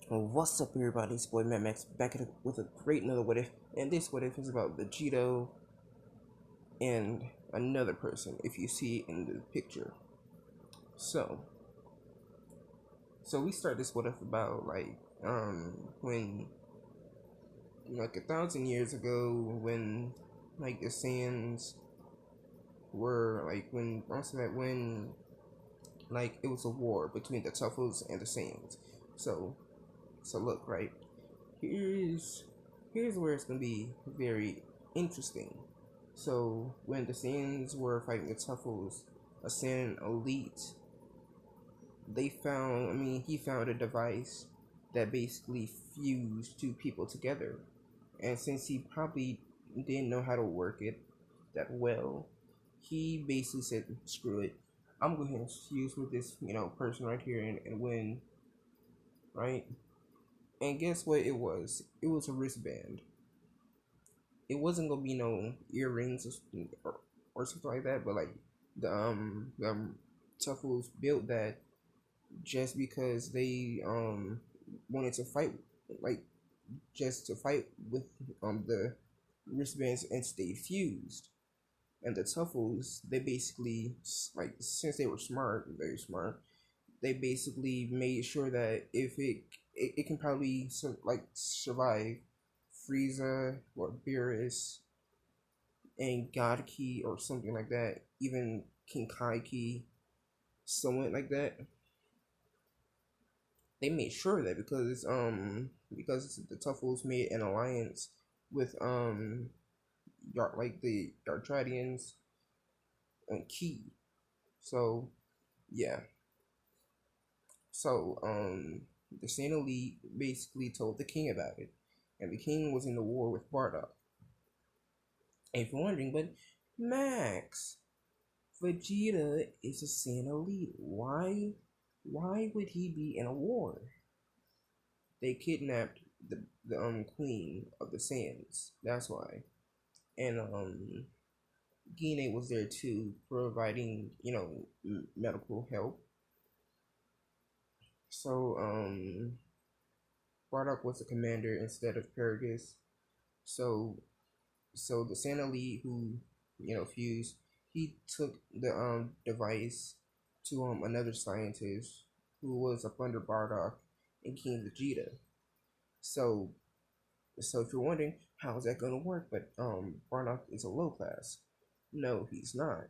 What's up, everybody? It's boy Matt Max back with a great another what if, and this what if is about Vegito and another person. If you see in the picture, so we start this what if about when like 1,000 years ago when like the Saiyans were like when also that when like it was a war between the Tuffles and the Saiyans. So look, right, here's where it's gonna be very interesting. So when the Saiyans were fighting the Tuffles, a Saiyan elite, he found a device that basically fused two people together. And since he probably didn't know how to work it that well, he basically said, screw it. I'm going to fuse with this, person right here and win, right? And guess what it was? It was a wristband. It wasn't gonna be no earrings or something like that, but like the Tuffles built that just because they wanted to fight, like just to fight with the wristbands and stay fused. And the Tuffles, they basically, like, since they were smart, very smart, they basically made sure that if it can probably like survive Frieza or Beerus and God Key or something like that, even King Kai Key, someone like that. They made sure of that because the Tuffles made an alliance with like the Yardradians on Key. So yeah. So the Saiyan Elite basically told the king about it. And the king was in the war with Bardock. And if you're wondering, but Max, Vegeta is a Saiyan Elite. Why would he be in a war? They kidnapped the queen of the Saiyans. That's why. And Gine was there too, providing medical help. So Bardock was the commander instead of Paragus. So the Saiyan Elite who fused, he took the device to another scientist who was up under Bardock and King Vegeta. So if you're wondering how is that gonna work, but Bardock is a low class. No, he's not.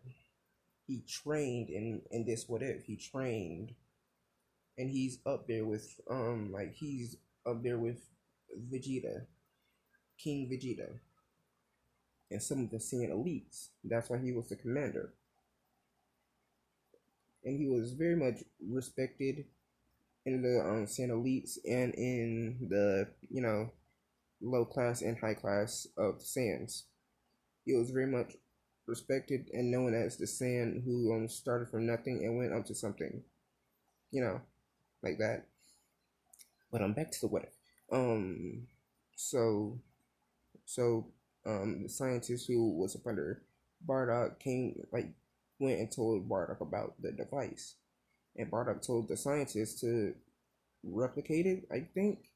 He trained in this what if. He trained and he's up there with he's up there with Vegeta, King Vegeta, and some of the Saiyan elites. That's why he was the commander. And he was very much respected in the Saiyan elites and in the low class and high class of the Saiyans. He was very much respected and known as the Saiyan who started from nothing and went up to something, you know, like that. But I'm back to the what if. Um, so so the scientist who was up under Bardock went and told Bardock about the device, and Bardock told the scientist to replicate it, I think,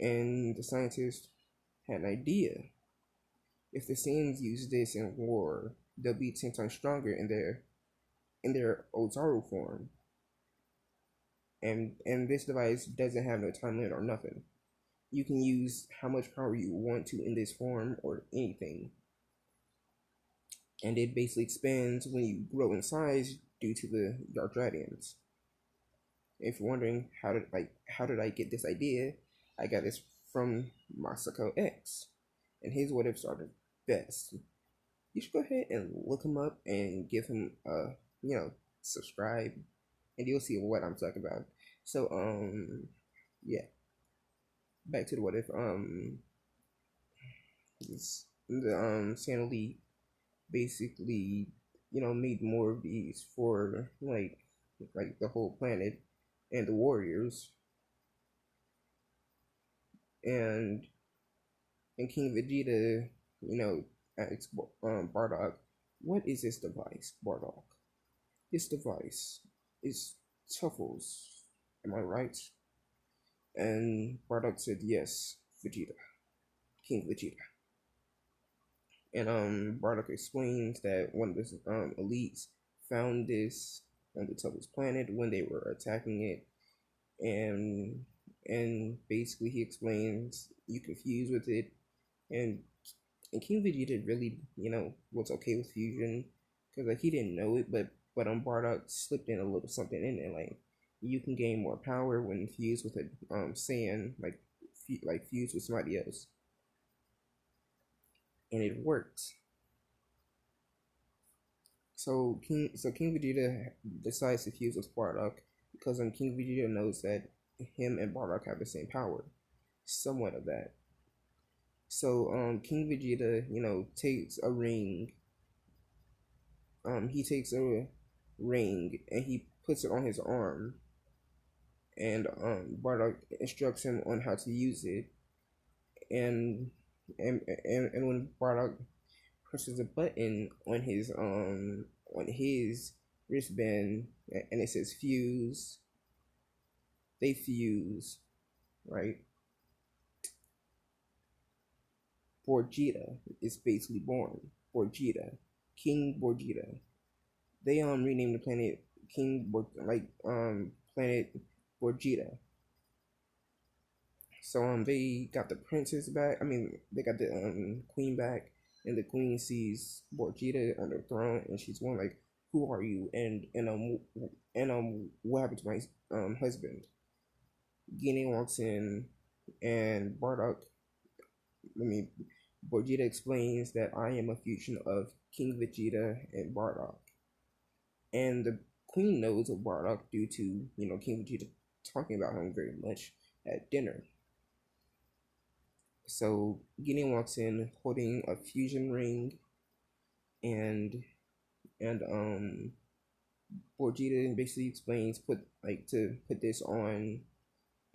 and the scientist had an idea. If the Saiyans use this in war, they'll be 10 times stronger in their Ozaru form. And this device doesn't have no time limit or nothing. You can use how much power you want to in this form or anything. And it basically expands when you grow in size due to the Yardradians. If you're wondering how did I get this idea, I got this from Masako X, and his what ifs are the best. You should go ahead and look him up and give him subscribe, and you'll see what I'm talking about. So yeah, back to the what if the Santa Lee basically made more of these for the whole planet and the warriors and King Vegeta, asked Bardock, "What is this device, Bardock? This device is Tuffles, am I right?" And Bardock said yes, Vegeta, King Vegeta. And Bardock explains that one of the elites found this on the top of his planet when they were attacking it, and basically he explains you confused with it, and King Vegeta really was okay with fusion because like he didn't know it, but Bardock slipped in a little something in it, like you can gain more power when fused with a Saiyan, like fused with somebody else, and it worked. So King Vegeta decides to fuse with Bardock because King Vegeta knows that him and Bardock have the same power, somewhat of that. So King Vegeta, takes a ring. He takes a ring and he puts it on his arm, and Bardock instructs him on how to use it. And and when Bardock presses a button on his wristband and it says fuse, they fuse, right? Borgita is basically born. Borgita, King Borgita. They renamed the planet planet Borgita. So they got the princess back. I mean they got the queen back, and the queen sees Borgita on the throne, and she's going like, "Who are you?" And what happened to my husband? Guinea walks in, and I mean, Borgita explains that I am a fusion of King Vegeta and Bardock. And the queen knows of Bardock due to, King Vegeta talking about him very much at dinner. So Gideon walks in holding a fusion ring, and Borgita basically explains to put this on,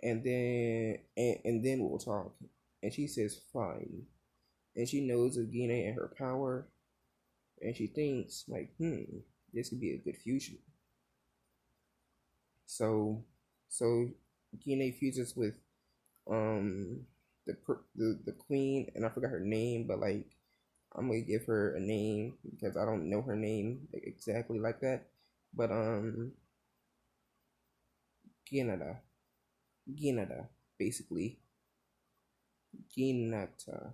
and then we'll talk. And she says fine. And she knows of Gina and her power, and she thinks like, this could be a good fusion. So so Gina fuses with um the queen, and I forgot her name, but like I'm gonna give her a name because I don't know her name exactly like that. But Ginada, Ginada, basically Ginata.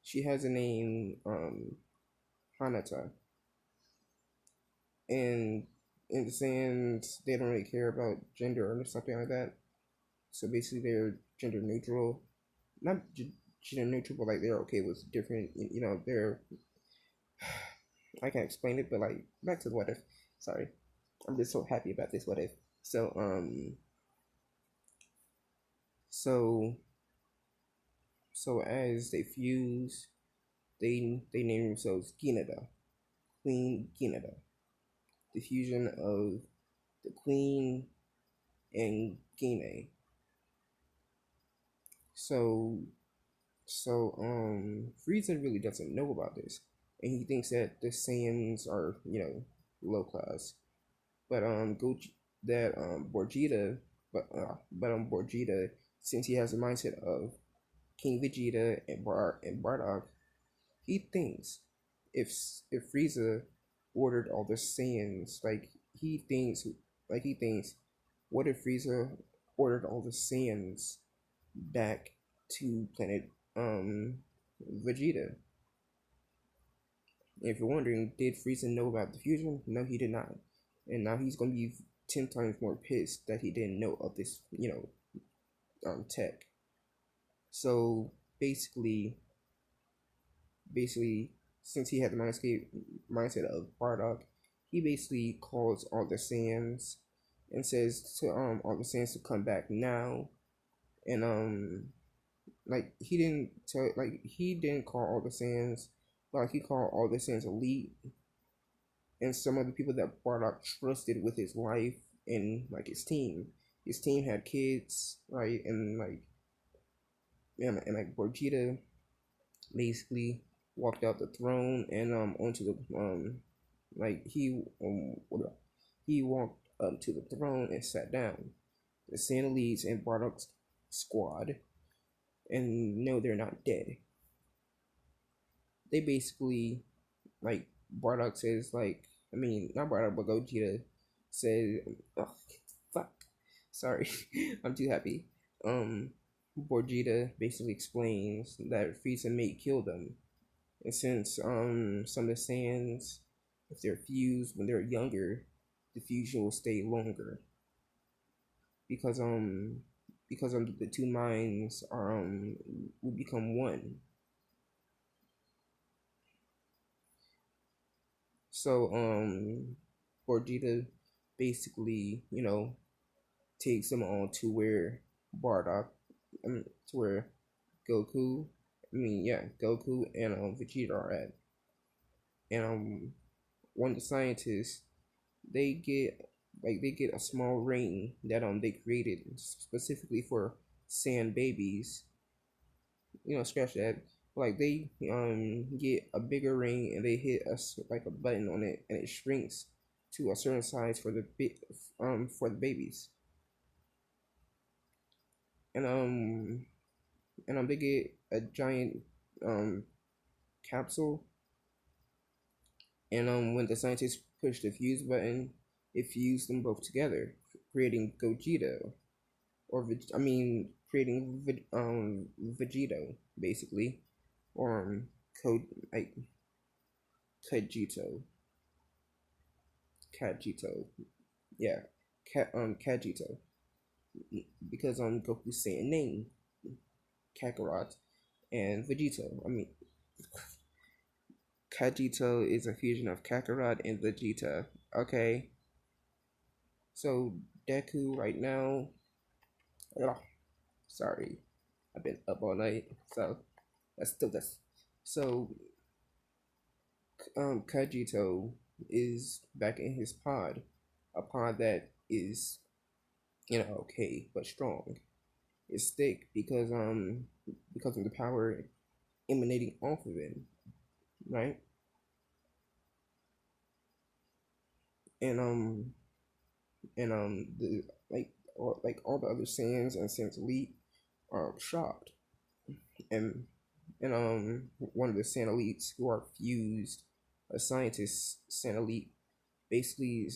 She has a name Hanata, and in the sense they don't really care about gender or something like that. So basically they're gender neutral, not gender neutral, but like they're okay with different. They're I can't explain it, but like back to the what if. Sorry, I'm just so happy about this what if. So so as they fuse, they name themselves Ginada, Queen Ginada, the fusion of the Queen and Gine. So Frieza really doesn't know about this, and he thinks that the Saiyans are low class. But Borgita, Borgita, since he has the mindset of King Vegeta and Bardock, he thinks if Frieza ordered all the Saiyans, he thinks, what if Frieza ordered all the Saiyans back to planet Vegeta? If you're wondering, did Frieza know about the fusion? No, he did not. And now he's gonna be 10 times more pissed that he didn't know of this, tech. So basically, basically, since he had the mindset of Bardock, he basically calls all the Saiyans and says to all the Saiyans to come back now. And he didn't call all the Saiyans, but like he called all the Saiyans elite, and some of the people that Bardock trusted with his life and like his team. His team had kids, right? And like Borgita basically walked out the throne and onto the like he walked up to the throne and sat down. the Santa leads and Bardock's squad, and no, they're not dead. They basically, like, Bardock says, like, I mean, not Bardock, but Gogeta said, oh, fuck, sorry, I'm too happy. Borgita basically explains that Frieza may kill them, and since some of the Saiyans, if they're fused when they're younger, the fusion will stay longer because the two minds are will become one. So Borgita basically, takes them all to where Bardock, to where Goku, Goku and Vegeta are at, and one of the scientists, they get they get a small ring that they created specifically for sand babies. Scratch that. Like they get a bigger ring and they hit like a button on it and it shrinks to a certain size for the babies. And they get a giant um capsule, and when the scientists push the fuse button, it fused them both together, creating Gogeta, or creating Vegeto basically, or code like Kajito, Kajito, yeah, Kajito, because Goku's saying name Kakarot and Vegito. Kajito is a fusion of Kakarot and Vegeta. Okay, so Deku right now. Ugh, sorry, I've been up all night, so that's still this. So Kajito is back in his pod, a pod that is okay but strong. It's thick because of the power emanating off of it, right? And the all the other Saiyans and Saiyans Elite are shocked, and one of the Saiyan Elites who are fused, a scientist Saiyan Elite, basically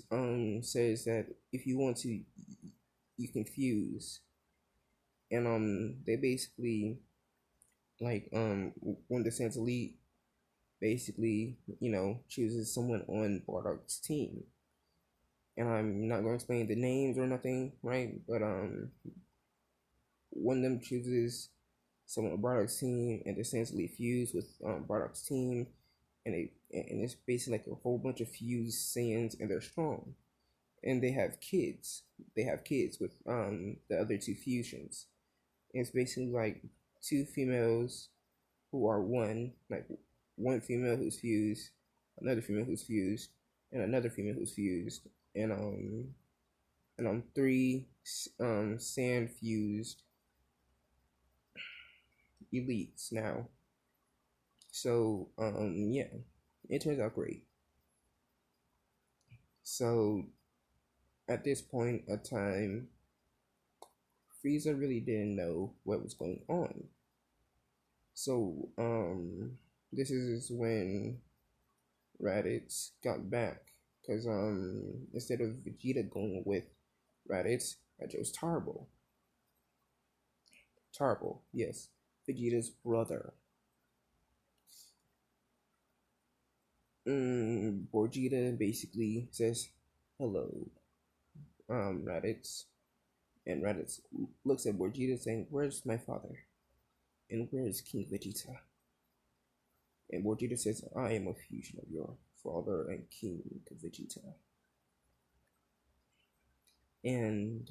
says that if you want to, you can fuse, and they basically like one of the Saiyan Elite basically chooses someone on Bardock's team, and I'm not going to explain the names or nothing, right? But one of them chooses someone on Bardock's team, and essentially fuse with Bardock's team, and it's basically like a whole bunch of fused Saiyans, and they're strong, and they have kids. They have kids with the other two fusions. And it's basically like two females who are one, like one female who's fused, another female who's fused, and another female who's fused, and three sand fused elites now. So yeah, it turns out great. So at this point of time, Frieza really didn't know what was going on. So this is when Raditz got back, because instead of Vegeta going with Raditz, I chose Tarbo. Tarbo, yes, Vegeta's brother. Borgita basically says hello, Raditz, and Raditz looks at Borgita saying, "Where's my father? And where is King Vegeta?" And Borgita says, "I am a fusion of your father and King Vegeta." And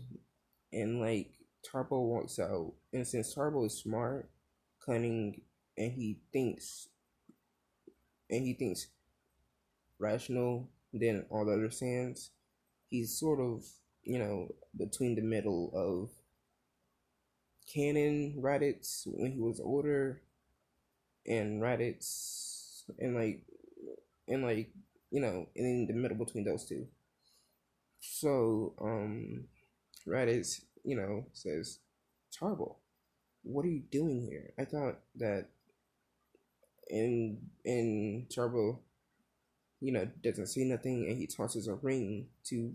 like Tarbo walks out, and since Tarbo is smart, cunning, and he thinks rational than all the other Saiyans, he's sort of between the middle of canon Raditz when he was older, and Raditz, and like in the middle between those two. So Raditz says, Tarble, what are you doing here? I thought that in Tarble, doesn't say nothing, and he tosses a ring to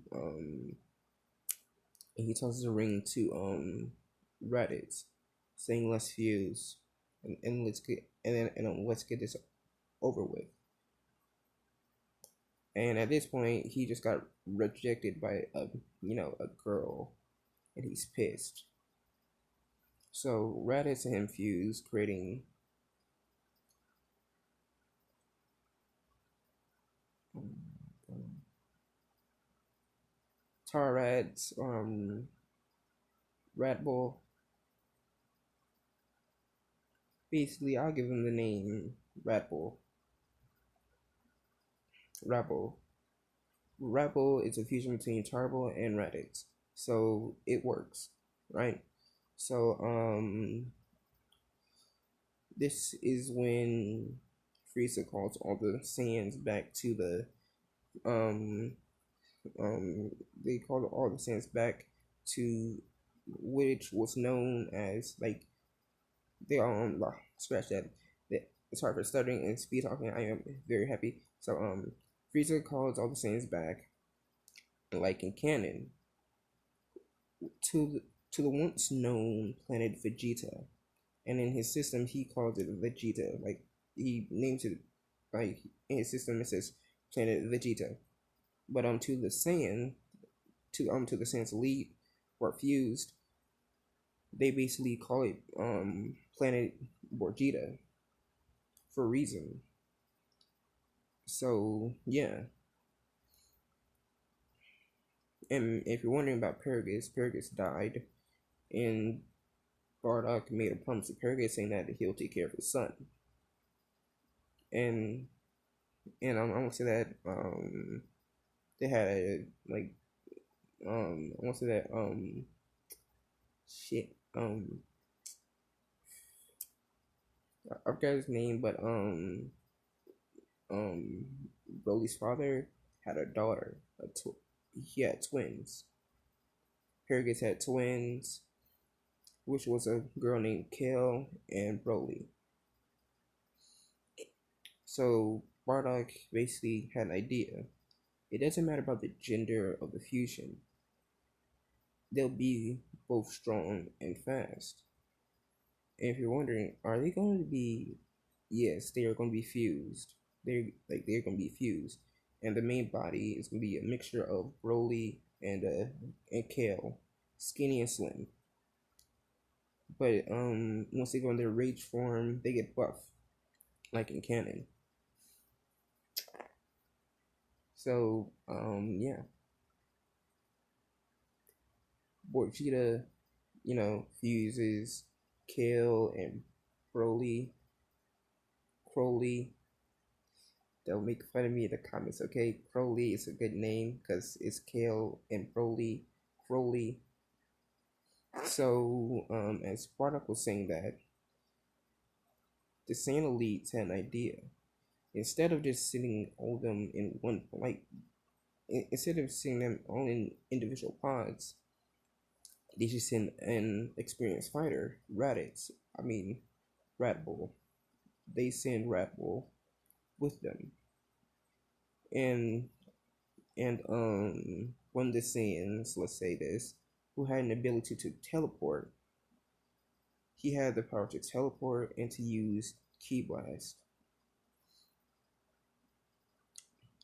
Reddit, saying let's fuse, and let's get this over with. And at this point, he just got rejected by a girl, and he's pissed. So Raditz and him fuse, creating Tarad's Rat Bull. Basically, I'll give him the name Rat Bull. Rabble. Rabble is a fusion between Tarble and Raditz, so it works, right? So this is when Frieza calls all the Saiyans back to the um they called all the Saiyans back to which was known as like they scratch that. It's hard for stuttering and speed talking. I am very happy. So Frieza calls all the Saiyans back, like in canon, to the once known planet Vegeta, and in his system he calls it Vegeta. Like he names it like in his system it says planet Vegeta. But to the Saiyan, to the Saiyans elite or fused, they basically call it planet Borgita for a reason. So yeah, and if you're wondering about Paragus died, and Bardock made a promise to Paragus saying that he'll take care of his son. And I want to say that they had a like I want to say that shit I forgot his name, but um Broly's father had a daughter. He had twins. Paragus had twins, which was a girl named Kale and Broly. So Bardock basically had an idea. It doesn't matter about the gender of the fusion. They'll be both strong and fast. And if you're wondering, are they going to be? Yes, they are going to be fused. They're going to be fused, and the main body is going to be a mixture of Broly and Kale, skinny and slim. But once they go in their rage form, they get buff, like in canon. So yeah, Borgita, fuses Kale and Broly. Crowley. They'll make fun of me in the comments, okay? Crowley is a good name because it's Kale and Broly. Crowley. So, as Bardock was saying that, the Saiyan elites had an idea. Instead of just sitting all of them in one, like, instead of seeing them all in individual pods, they just send an experienced fighter, Raditz. I mean, Rat Bull. They send Rat Bull with them. And one of the Saiyans, let's say this, who had an ability to teleport, he had the power to teleport and to use Ki Blast.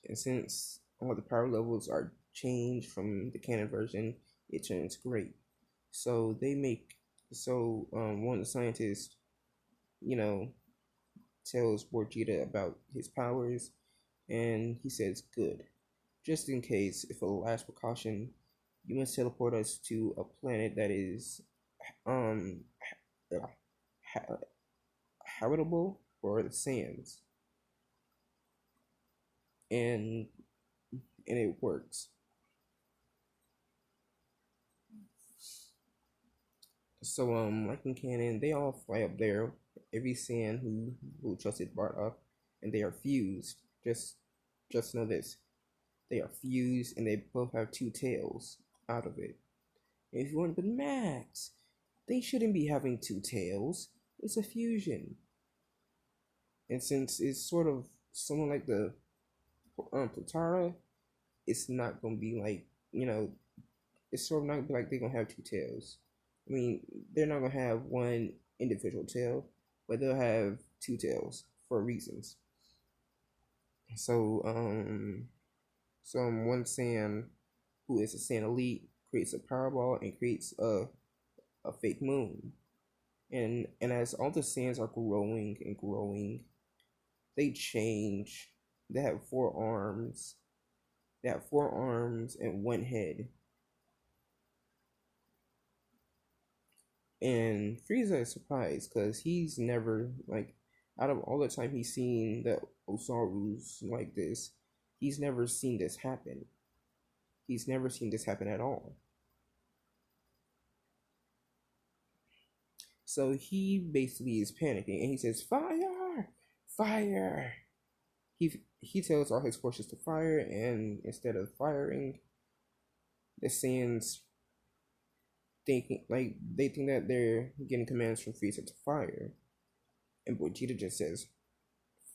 And since all the power levels are changed from the canon version, it turns great. So one of the scientists, you know, tells Borgita about his powers, and he says, "Good. Just in case, if a last precaution, you must teleport us to a planet that is um ha- habitable for the Saiyans." And it works. So like in canon, they all fly up there. Every Saiyan who trusted Bardock, and they are fused. Just know this: they are fused, and they both have two tails out of it. If you want the max, they shouldn't be having two tails. It's a fusion. And since it's sort of someone like the Platara, it's not gonna be like, it's sort of not gonna be like they're gonna have two tails. I mean, they're not gonna have one individual tail, but they'll have two tails for reasons. So, one Saiyan who is a Saiyan elite creates a Powerball and creates a fake moon. And as all the Saiyans are growing and growing, they change. They have four arms. They have four arms and one head. And Frieza is surprised because he's never like out of all the time he's seen the Osaru's like this, he's never seen this happen. He's never seen this happen at all. So he basically is panicking and he says, "Fire! Fire!" He tells all his forces to fire, and instead of firing, the Saiyans they think that they're getting commands from Frieza to fire, and Vegeta just says,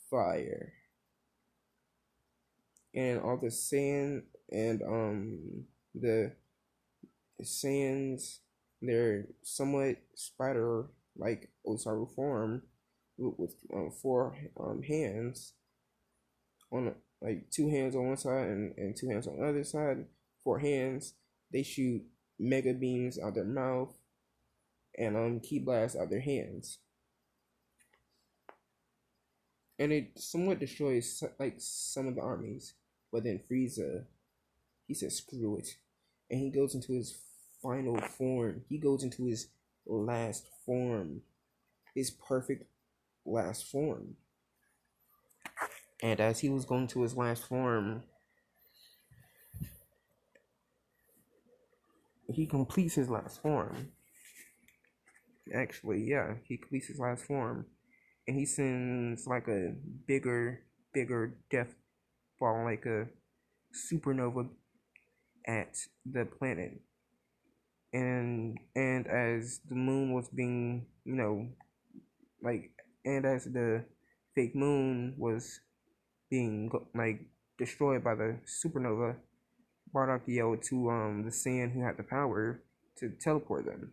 "Fire!" And all the Saiyan and the Saiyans, they're somewhat spider like Osaru form with four hands on like two hands on one side and two hands on the other side. Four hands. They shoot mega beams out their mouth and ki blasts out their hands, and it somewhat destroys like some of the armies. But then Frieza, he says screw it, and he goes into his final form. He goes into his last form, his perfect last form. And as he was going to his last form, he completes his last form. Actually, yeah, he completes his last form, and he sends like a bigger death ball, like a supernova, at the planet. And as the moon was being, like, and as the fake moon was being like destroyed by the supernova, Bardock yelled to the Saiyan who had the power to teleport them,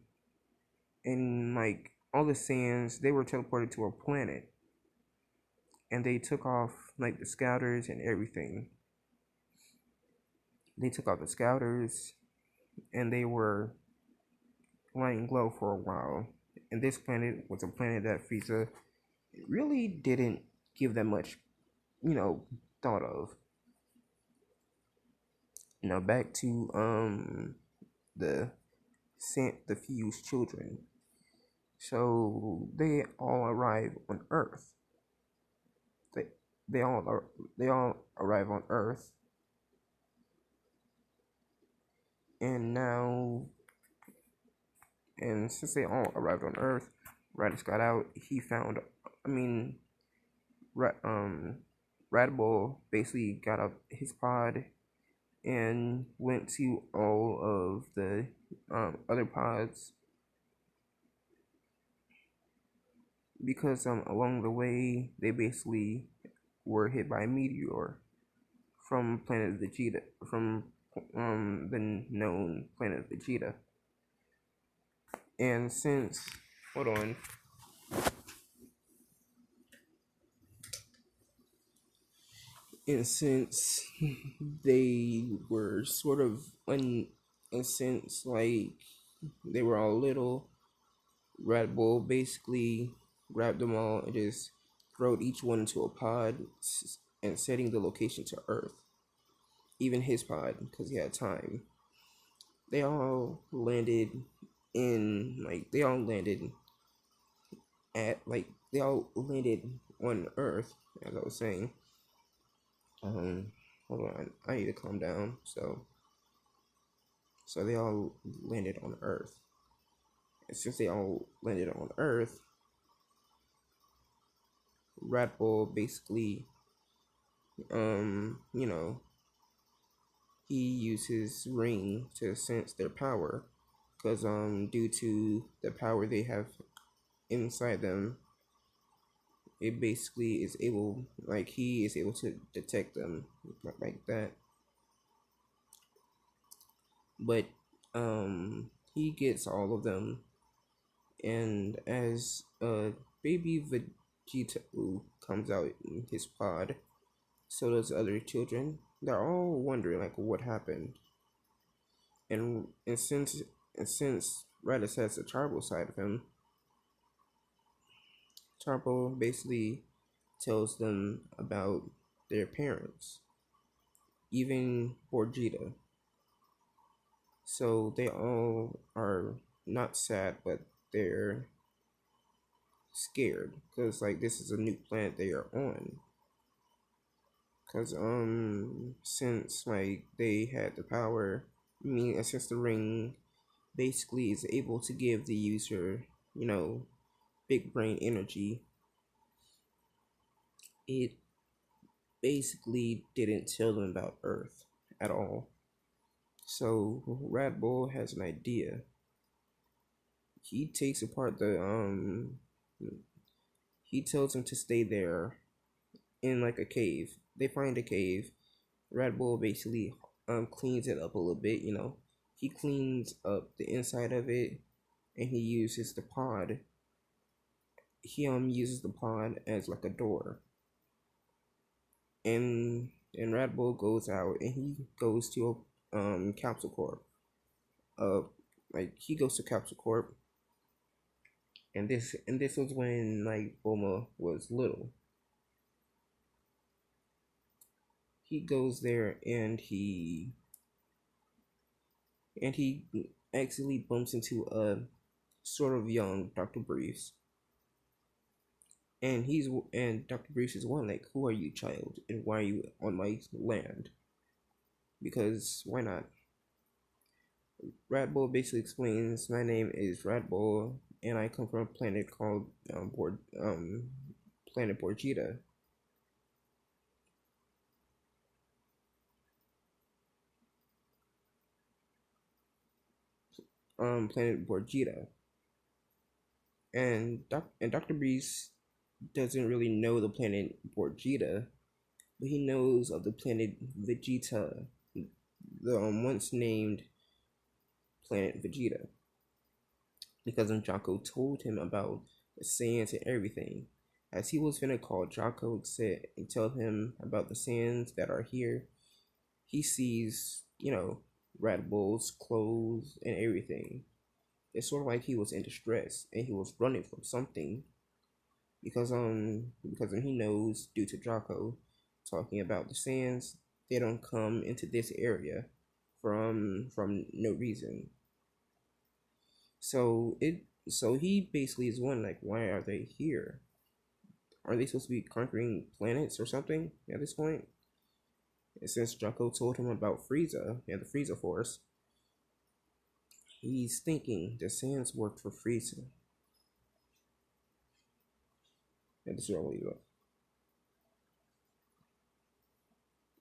and like all the Saiyans, they were teleported to a planet, and they took off like the scouters and everything. They took off the scouters, and they were flying low for a while. And this planet was a planet that Frieza really didn't give that much, thought of. Now back to the the fused children. So they all arrive on Earth. They they all are they all arrive on Earth, and now and since they all arrived on Earth, Raditz got out. He found, I mean, Radbull basically got up his pod and went to all of the other pods because along the way they basically were hit by a meteor from planet Vegeta, from the known planet Vegeta. And since, hold on, and since they were sort of and since like they were all little, Red Bull basically grabbed them all and just throwed each one into a pod and setting the location to Earth. Even his pod, because he had time. They all landed they all landed they all landed on Earth, as I was saying. Hold on, I need to calm down. So they all landed on Earth. And since they all landed on Earth, Red Bull basically, you know, he used his ring to sense their power, because due to the power they have inside them, it basically is able, like, he is able to detect them like that. But he gets all of them, and as baby Vegeta comes out in his pod, so does other children. They're all wondering like what happened, and since Raditz has a Charbo side of him, Charbo basically tells them about their parents, even Borgita. So they all are not sad, but they're scared because like this is a new planet they are on. Cause since like they had the power, I mean since the ring basically is able to give the user, big brain energy, it basically didn't tell them about Earth at all. So Red Bull has an idea. He takes apart the he tells him to stay there in like a cave. They find a cave. Red Bull basically cleans it up a little bit, He cleans up the inside of it and he uses the pod. He uses the pod as like a door. And Red Bull goes out and he goes to Capsule Corp. Uh like he goes to Capsule Corp, and this was when like Bulma was little. He goes there and he accidentally bumps into a sort of young Dr. Briefs. And Dr. Briefs is one like, who are you, child, and why are you on my land? Because why not? Rat Bull basically explains, my name is Rat Bull, and I come from a planet called Planet Borgita. Planet Borgita. And Dr. Breeze doesn't really know the planet Borgita, but he knows of the planet Vegeta, the once named planet Vegeta, because Jocko told him about the Saiyans and everything. As he was finna call Jocko and tell him about the Saiyans that are here, he sees, Red Bull's clothes and everything. It's sort of like he was in distress and he was running from something, because he knows, due to Jocko talking about the Saiyans, they don't come into this area from no reason. So he basically is one like, why are they here? Are they supposed to be conquering planets or something at this point? And since Jocko told him about Frieza and the Frieza Force, he's thinking the Saiyans worked for Frieza. And this is where I'll leave it.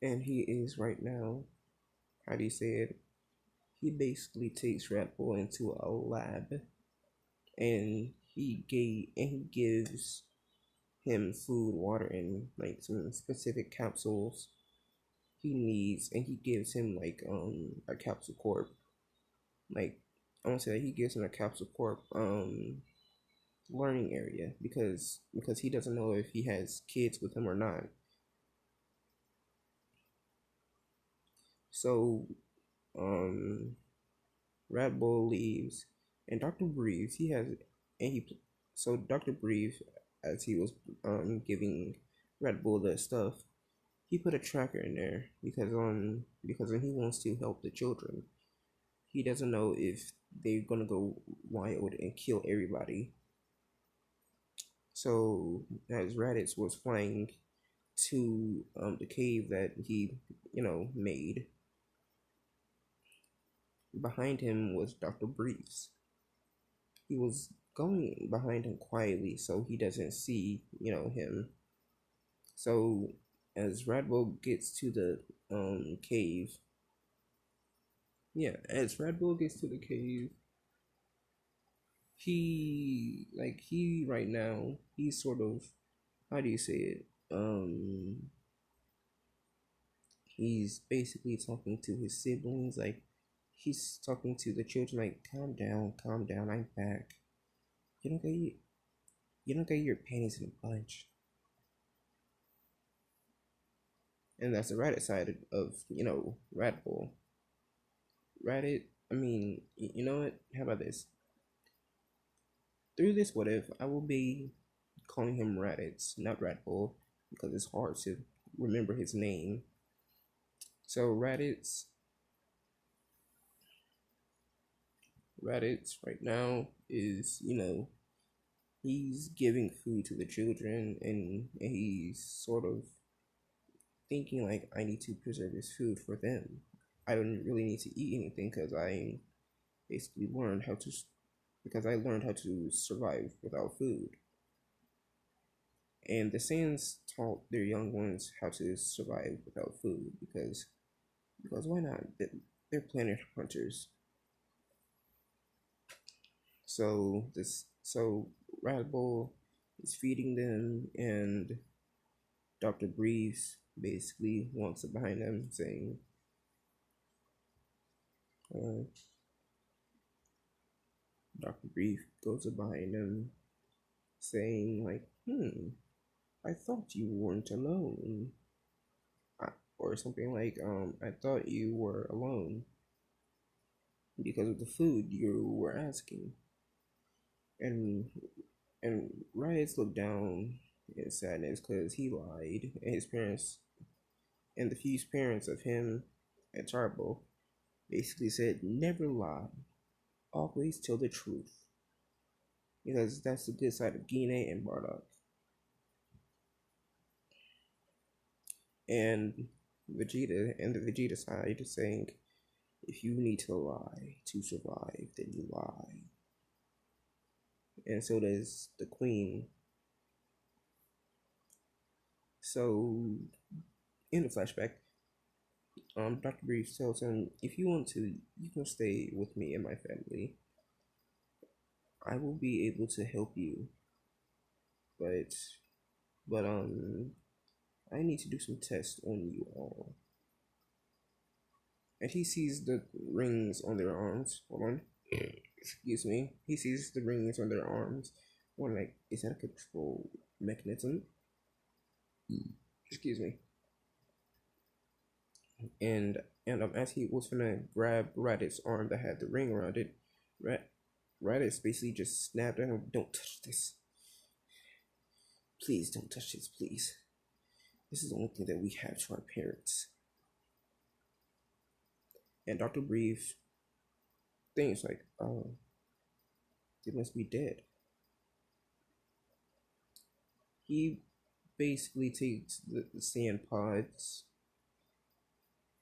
And he is right now, how do you say it? He basically takes Red Bull into a lab, and he gives him food, water, and like some specific capsules he needs, and he gives him like a capsule corp. Like, I want to say that he gives him a capsule corp learning area, because he doesn't know if he has kids with him or not. So Red Bull leaves, and Dr. Breeze, and he, so Dr. Breeze, as he was giving Red Bull the stuff, he put a tracker in there because when he wants to help the children, he doesn't know if they're gonna go wild and kill everybody. So as Raditz was flying to the cave that he made, behind him was Dr. Breeze. He was going behind him quietly so he doesn't see, him. So as Red Bull gets to the cave, yeah, as Red Bull gets to the cave, he right now he's sort of, how do you say it, he's basically talking to his siblings, like he's talking to the children like, calm down, I'm back. You don't get you don't get your panties in a bunch. And that's the Reddit side of, Red Bull. Reddit, I mean, you know what? How about this? Through this what if, I will be calling him Raditz, not Red Bull, because it's hard to remember his name. So Raditz right now is, he's giving food to the children, and he's sort of thinking like, I need to preserve this food for them. I don't really need to eat anything because I basically learned how to because I learned how to survive without food. And the Saiyans taught their young ones how to survive without food because why not? They're planet hunters. So Red Bull is feeding them, and Dr. Breeze basically walks up behind them saying, uh, Dr. Brief goes up behind them saying like, I thought you weren't alone. Or something like, I thought you were alone because of the food you were asking. And Riots looked down in sadness because he lied, and his parents and the few parents of him at Tarbo basically said, never lie, always tell the truth, because that's the good side of Gine and Bardock. And the Vegeta side is saying, if you need to lie to survive, then you lie. And so does the Queen. So in the flashback, Dr. Brief tells him, if you want to, you can stay with me and my family. I will be able to help you, but I need to do some tests on you all. And he sees the rings on their arms. Hold on. Excuse me. He sees the rings on their arms. One like, is that a control mechanism? Excuse me. And as he was gonna grab Radit's arm that had the ring around it, Raditz basically just snapped at him. Don't touch this. Please don't touch this, please. This is the only thing that we have to our parents. And Dr. Brief thinks like, oh, they must be dead. He basically takes the sand pods.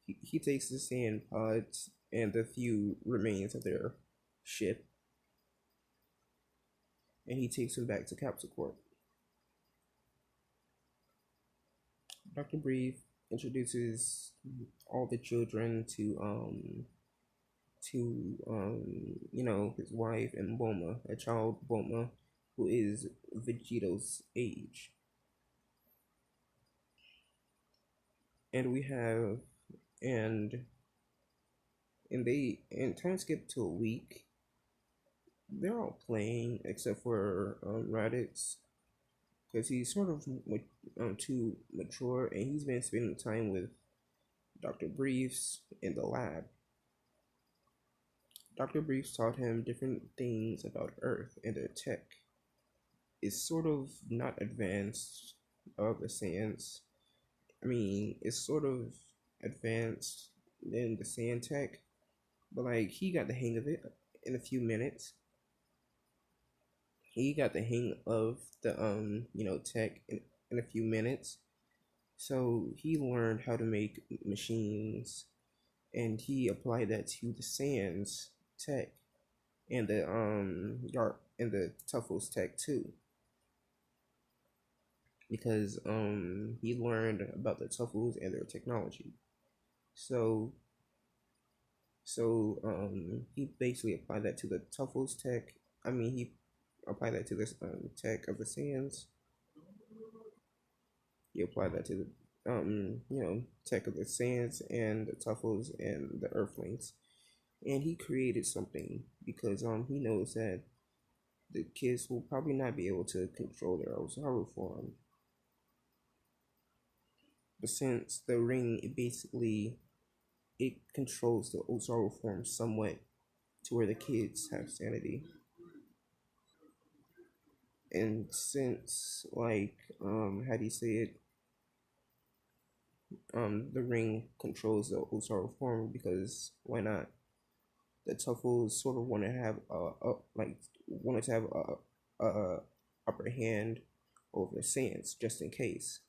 He takes the sand pods and the few remains of their ship, and he takes them back to Capsule Corp. Dr. Brief introduces all the children to his wife and Bulma, a child Bulma, who is Vegeto's age. And we have and and time skip to a week. They're all playing except for Raditz, because he's sort of too mature, and he's been spending time with Dr. Briefs in the lab. Dr. Briefs taught him different things about Earth and their tech. It's sort of not advanced of the science. I mean, it's sort of advanced than the sand tech, but like he got the hang of it in a few minutes. He got the hang of the tech in a few minutes. So he learned how to make machines, and he applied that to the Sans tech and the Tuffles tech too, because he learned about the Tuffles and their technology. So he basically applied that to the Tuffles tech. I mean, he apply that to this tech of the sands. You apply that to the tech of the sands and the tuffles and the earthlings, and he created something because he knows that the kids will probably not be able to control their Ozaru form. But since the ring, it controls the Ozaru form somewhat to where the kids have sanity. And since how do you say it? The ring controls the Ozaru form because why not? The Tuffles sort of want to have wanted to have a upper hand over the Saiyans just in case.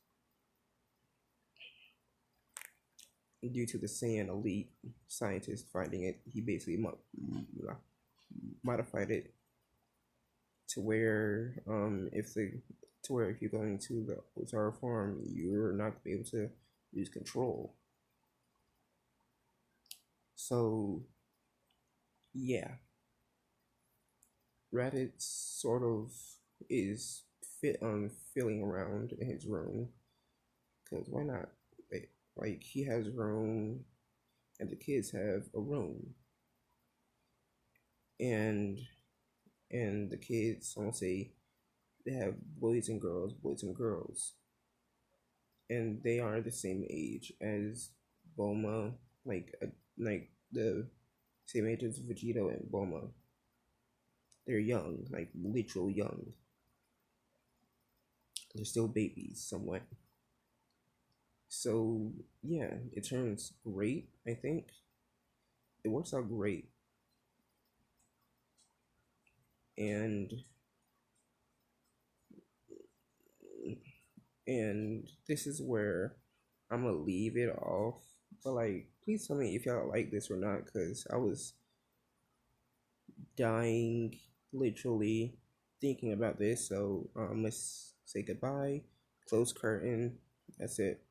Due to the Saiyan elite scientist finding it, he basically modified it to where if you go into the Ozaru form, you're not gonna be able to use control. So yeah, Reddit sort of is feeling around in his room because why not? Like he has room, and the kids have a room, and the kids, I won't say they have boys and girls, and they are the same age as Bulma, like the same age as Vegito and Bulma. They're young, like literal young. They're still babies, somewhat. So yeah, it turns great. I think it works out great, and this is where I'm gonna leave it off. But like, please tell me if y'all like this or not, cause I was dying, literally thinking about this. So let's say goodbye. Close curtain. That's it.